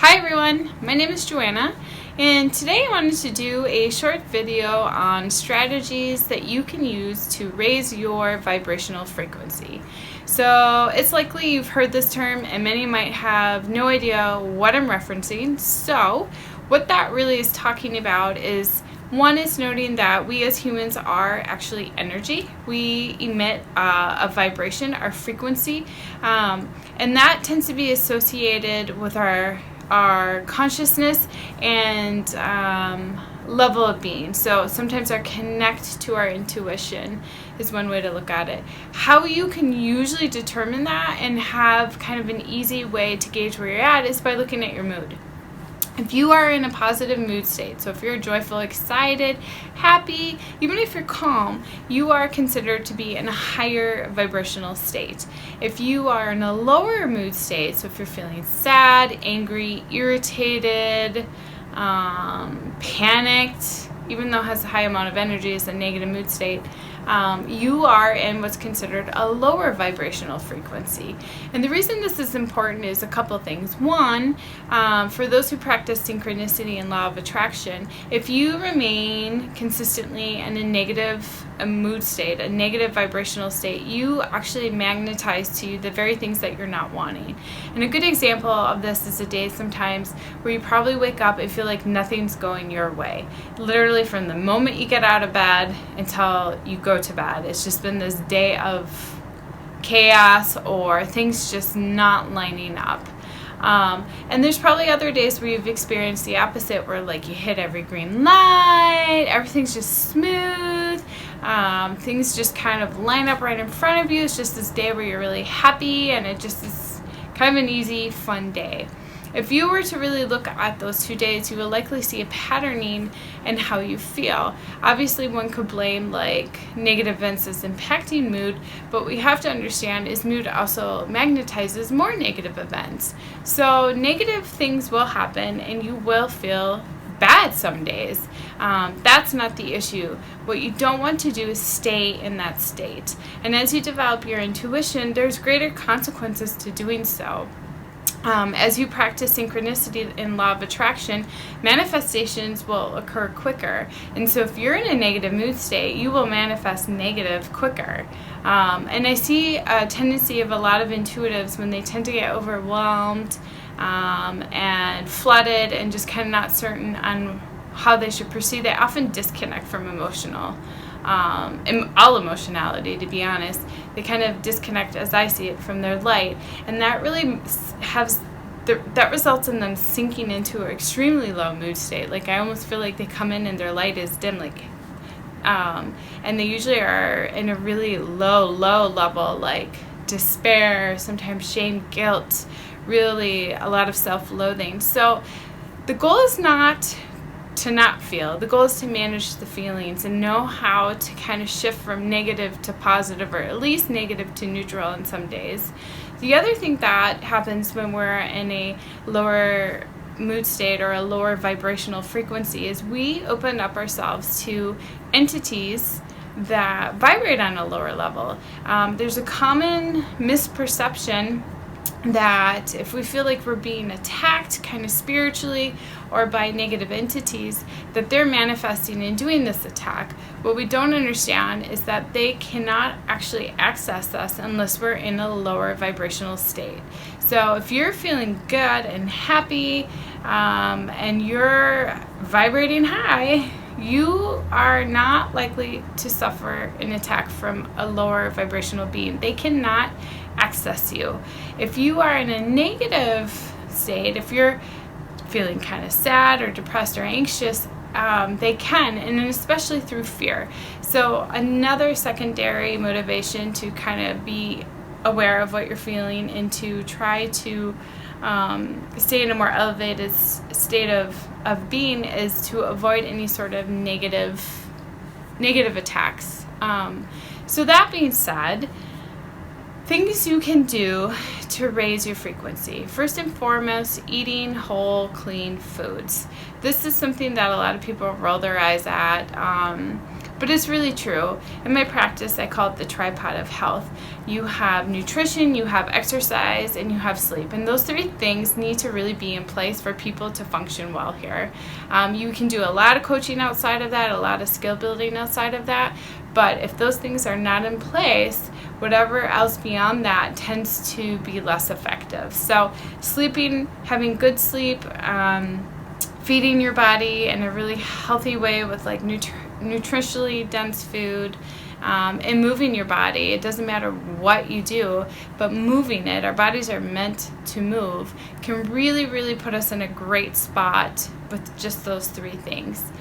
Hi everyone, my name is Joanna, and today I wanted to do a short video on strategies that you can use to raise your vibrational frequency. So it's likely you've heard this term and many might have no idea what I'm referencing. So what that really is talking about is, one is noting that we as humans are actually energy. We emit a vibration, our frequency, and that tends to be associated with our consciousness and level of being. So sometimes our connect to our intuition is one way to look at it. How you can usually determine that and have kind of an easy way to gauge where you're at is by looking at your mood. If you are in a positive mood state, so if you're joyful, excited, happy, even if you're calm, you are considered to be in a higher vibrational state. If you are in a lower mood state, so if you're feeling sad, angry, irritated, panicked, even though it has a high amount of energy, it's a negative mood state, you are in what's considered a lower vibrational frequency. And the reason this is important is a couple of things. One, for those who practice synchronicity and law of attraction, if you remain consistently in a negative mood state, a negative vibrational state, you actually magnetize to you the very things that you're not wanting. And a good example of this is a day sometimes where you probably wake up and feel like nothing's going your way. Literally from the moment you get out of bed until you go to bed, it's just been this day of chaos or things just not lining up. And there's probably other days where you've experienced the opposite, where like you hit every green light, everything's just smooth, things just kind of line up right in front of you. It's just this day where you're really happy and it just is kind of an easy, fun day. If you were to really look at those 2 days, you will likely see a patterning in how you feel. Obviously, one could blame like negative events as impacting mood, but what we have to understand is mood also magnetizes more negative events. So negative things will happen and you will feel bad some days. That's not the issue. What you don't want to do is stay in that state. And as you develop your intuition, there's greater consequences to doing so. As you practice synchronicity and law of attraction, manifestations will occur quicker. And so if you're in a negative mood state, you will manifest negative quicker. And I see a tendency of a lot of intuitives when they tend to get overwhelmed and flooded and just kind of not certain on how they should proceed. They often disconnect from all emotionality, to be honest. They kind of disconnect, as I see it, from their light, and that really that results in them sinking into an extremely low mood state. Like I almost feel like they come in and their light is dim, and they usually are in a really low level, like despair, sometimes shame, guilt, really a lot of self-loathing. So the goal is not to not feel. The goal is to manage the feelings and know how to kind of shift from negative to positive, or at least negative to neutral in some days. The other thing that happens when we're in a lower mood state or a lower vibrational frequency is we open up ourselves to entities that vibrate on a lower level. There's a common misperception that if we feel like we're being attacked kind of spiritually or by negative entities, that they're manifesting and doing this attack. What we don't understand is that they cannot actually access us unless we're in a lower vibrational state. So if you're feeling good and happy and you're vibrating high, you are not likely to suffer an attack from a lower vibrational being. They cannot access you. If you are in a negative state, if you're feeling kind of sad or depressed or anxious, they can, and especially through fear. So another secondary motivation to kind of be aware of what you're feeling and to try to stay in a more elevated state of being is to avoid any sort of negative attacks. So that being said, things you can do to raise your frequency. First and foremost, eating whole, clean foods. This is something that a lot of people roll their eyes at. but it's really true. In my practice, I call it the tripod of health. You have nutrition, you have exercise, and you have sleep. And those three things need to really be in place for people to function well here. You can do a lot of coaching outside of that, a lot of skill building outside of that, but if those things are not in place, whatever else beyond that tends to be less effective. So sleeping, having good sleep, feeding your body in a really healthy way with like nutritionally dense food, and moving your body. It doesn't matter what you do, but moving it, our bodies are meant to move, can really, really put us in a great spot with just those three things.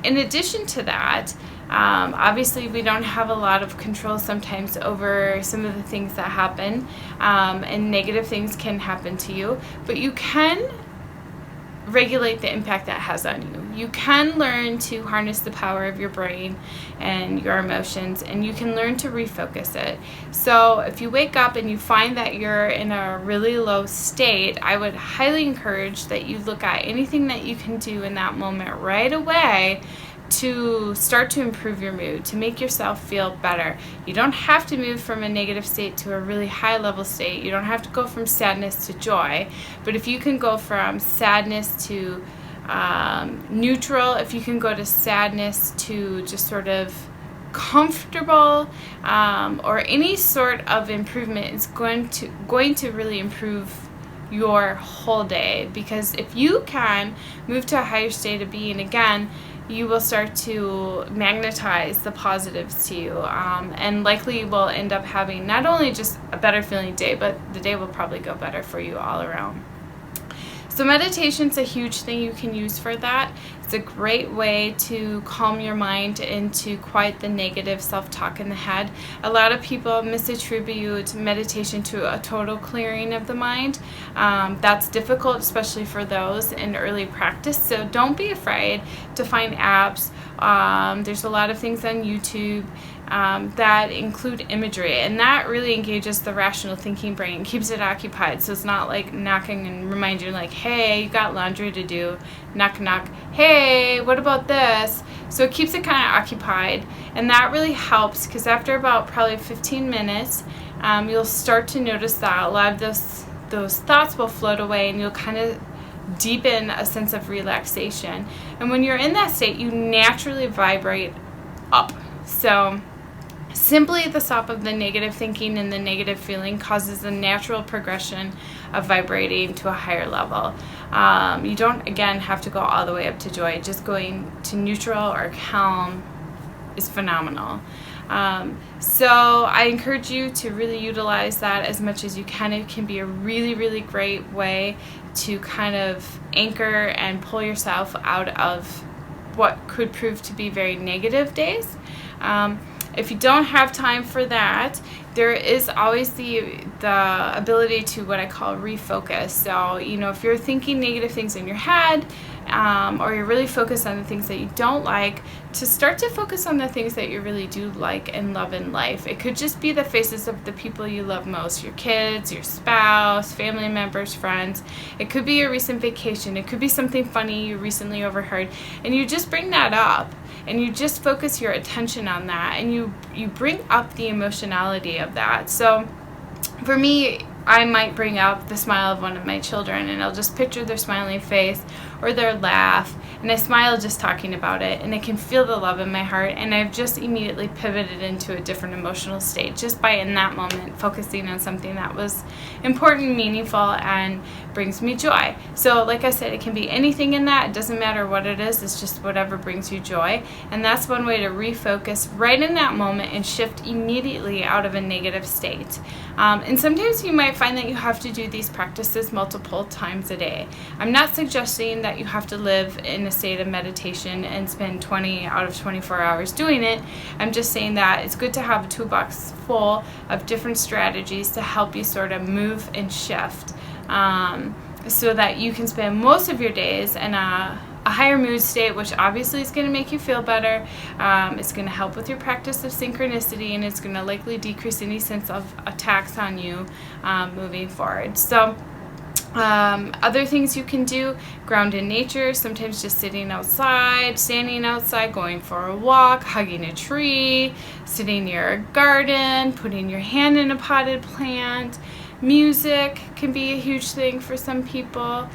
In addition to that, obviously we don't have a lot of control sometimes over some of the things that happen, and negative things can happen to you, but you can regulate the impact that has on you. You can learn to harness the power of your brain and your emotions, and you can learn to refocus it. So if you wake up and you find that you're in a really low state, I would highly encourage that you look at anything that you can do in that moment right away to start to improve your mood, to make yourself feel better. You don't have to move from a negative state to a really high level state. You don't have to go from sadness to joy. But if you can go from sadness to neutral, if you can go to sadness to just sort of comfortable, or any sort of improvement, it's going to really improve your whole day. Because if you can move to a higher state of being again, you will start to magnetize the positives to you, and likely will end up having not only just a better feeling day, but the day will probably go better for you all around. So meditation's a huge thing you can use for that. It's a great way to calm your mind and to quiet the negative self-talk in the head. A lot of people misattribute meditation to a total clearing of the mind. That's difficult, especially for those in early practice. So don't be afraid to find apps. There's a lot of things on YouTube that include imagery, and that really engages the rational thinking brain, keeps it occupied. So it's not like knocking and remind you like, hey, you got laundry to do, knock knock, hey, what about this? So it keeps it kind of occupied, and that really helps, because after about probably 15 minutes, you'll start to notice that a lot of those thoughts will float away, and you'll kind of deepen a sense of relaxation. And when you're in that state, you naturally vibrate up. So simply the stop of the negative thinking and the negative feeling causes a natural progression of vibrating to a higher level. You don't, again, have to go all the way up to joy. Just going to neutral or calm is phenomenal. So I encourage you to really utilize that as much as you can. It can be a really, really great way to kind of anchor and pull yourself out of what could prove to be very negative days. If you don't have time for that, there is always the ability to what I call refocus. So, if you're thinking negative things in your head, or you're really focused on the things that you don't like, to start to focus on the things that you really do like and love in life. It could just be the faces of the people you love most, your kids, your spouse, family members, friends. It could be your recent vacation. It could be something funny you recently overheard. And you just bring that up, and you just focus your attention on that, and you bring up the emotionality of that. So for me, I might bring up the smile of one of my children, and I'll just picture their smiling face or their laugh, and I smile just talking about it, and I can feel the love in my heart, and I've just immediately pivoted into a different emotional state just by in that moment focusing on something that was important, meaningful, and brings me joy. So like I said, it can be anything in that. It doesn't matter what it is. It's just whatever brings you joy, and that's one way to refocus right in that moment and shift immediately out of a negative state. And sometimes you might find that you have to do these practices multiple times a day. I'm not suggesting that you have to live in a state of meditation and spend 20 out of 24 hours doing it. I'm just saying that it's good to have a toolbox full of different strategies to help you sort of move and shift, so that you can spend most of your days in a higher mood state, which obviously is going to make you feel better. It's going to help with your practice of synchronicity, and it's going to likely decrease any sense of attacks on you moving forward. So Other things you can do: ground in nature, sometimes just sitting outside, standing outside, going for a walk, hugging a tree, sitting near a garden, putting your hand in a potted plant. Music can be a huge thing for some people.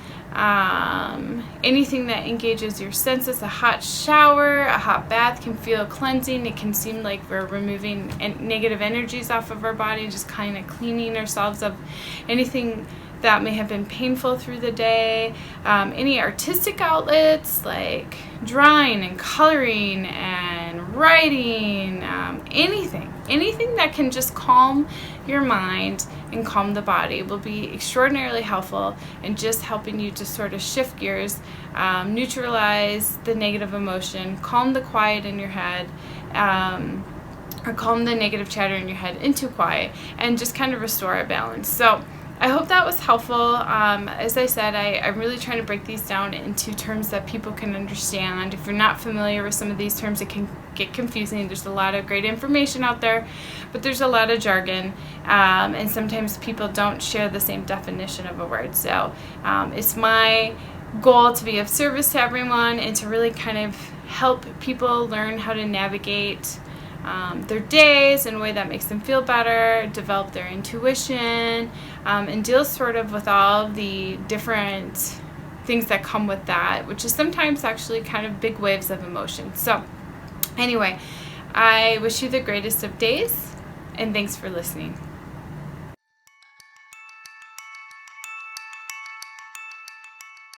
Anything that engages your senses. A hot shower, a hot bath can feel cleansing. It can seem like we're removing negative energies off of our body, just kind of cleaning ourselves of anything that may have been painful through the day. Any artistic outlets like drawing and coloring and writing, anything that can just calm your mind and calm the body will be extraordinarily helpful in just helping you to sort of shift gears, neutralize the negative emotion, calm the quiet in your head, or calm the negative chatter in your head into quiet, and just kind of restore a balance. So I hope that was helpful. As I said, I'm really trying to break these down into terms that people can understand. If you're not familiar with some of these terms, it can get confusing. There's a lot of great information out there, but there's a lot of jargon, and sometimes people don't share the same definition of a word. So it's my goal to be of service to everyone and to really kind of help people learn how to navigate their days in a way that makes them feel better, develop their intuition, and deal sort of with all the different things that come with that, which is sometimes actually kind of big waves of emotion. So anyway, I wish you the greatest of days, and thanks for listening.